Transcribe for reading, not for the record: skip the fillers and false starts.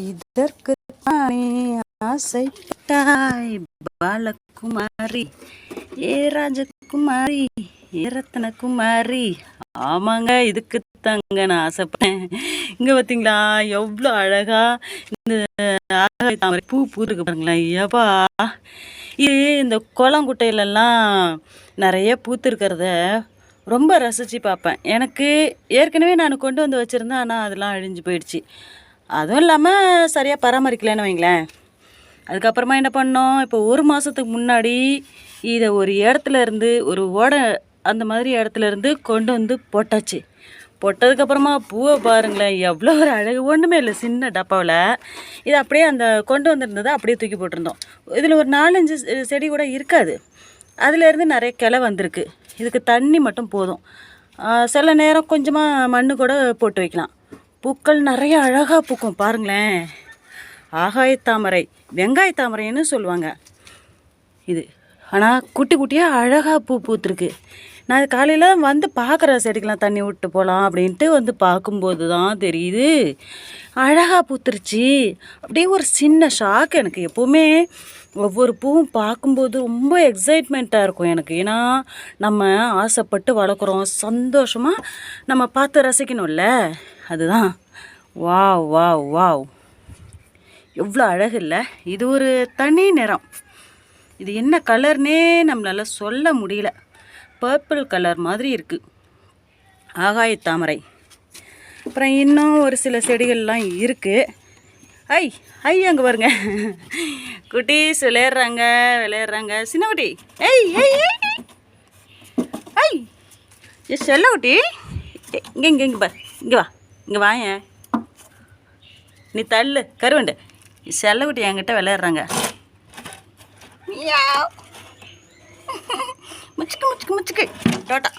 இதற்குத்தானே ஆசைப்பட்டாய் பாலகுமாரி, ஏ ராஜகுமாரி, ஏ ரத்னகுமாரி. ஆமாங்க, இதுக்கு தாங்க நான் ஆசைப்பட்டேன். இங்க பார்த்தீங்களா எவ்வளோ அழகா இந்த தாமரை பூ பூத்துருக்கு பாருங்களேன். ஐயாப்பா, இது இந்த கோலங்குட்டையிலெல்லாம் நிறைய பூத்துருக்கிறத ரொம்ப ரசித்து பார்ப்பேன். எனக்கு ஏற்கனவே நான் கொண்டு வந்து வச்சுருந்தேன், ஆனால் அதெல்லாம் அழிஞ்சு போயிடுச்சு. அதுவும் இல்லாமல் சரியாக பராமரிக்கலைன்னு வைங்களேன். அதுக்கப்புறமா என்ன பண்ணோம், இப்போ ஒரு மாதத்துக்கு முன்னாடி இதை ஒரு இடத்துல இருந்து ஒரு ஓடை அந்த மாதிரி இடத்துல இருந்து கொண்டு வந்து போட்டாச்சு. போட்டதுக்கப்புறமா பூவை பாருங்களேன், எவ்வளோ ஒரு அழகு. ஒன்றுமே இல்லை, சின்ன டப்பாவில் இது அப்படியே அந்த கொண்டு வந்திருந்ததை அப்படியே தூக்கி போட்டிருந்தோம். இதில் ஒரு 4-5 செடி கூட இருக்காது. அதிலேருந்து நிறைய கிளை வந்திருக்கு. இதுக்கு தண்ணி மட்டும் போதும். சில நேரம் கொஞ்சமாக மண் கூட போட்டு வைக்கலாம். பூக்கள் நிறைய அழகாக பூக்கும் பாருங்களேன். ஆகாயத்தாமரை, வெங்காயத்தாமரைன்னு சொல்லுவாங்க இது. ஆனால் குட்டி குட்டியாக அழகாக பூ பூத்துருக்கு. நான் காலையில் வந்து பார்க்குற செடிக்கெலாம் தண்ணி விட்டு போகலாம் அப்படின்ட்டு வந்து பார்க்கும்போது தான் தெரியுது அழகாக பூத்துருச்சு. அப்படியே ஒரு சின்ன ஷாக் எனக்கு. எப்போவுமே ஒவ்வொரு பூவும் பார்க்கும்போது ரொம்ப எக்ஸைட்மெண்ட்டாக இருக்கும் எனக்கு. ஏன்னா நம்ம ஆசைப்பட்டு வளர்க்குறோம், சந்தோஷமாக நம்ம பார்த்து ரசிக்கணும்ல, அதுதான். வாவ் வாவ் வாவ், எவ்வளோ அழகு இல்லை. இது ஒரு தனி நிறம். இது என்ன கலர்னே நம்மளால் சொல்ல முடியல. பர்பிள் கலர் மாதிரி இருக்குது ஆகாயத்தாமரை. அப்புறம் இன்னும் ஒரு சில செடிகள்லாம் இருக்குது. அங்கே பாருங்க, குட்டீஸ் விளையாடுறாங்க. சின்ன குட்டி, ஏ செல்ல குட்டி, இங்கே பார், இங்கே வா, இங்கே வாயேன், நீ தள்ளு கருவண்டு. செல்லக்குட்டி என்கிட்ட விளையாடுறாங்க. முச்சுக்கு டாட்டா.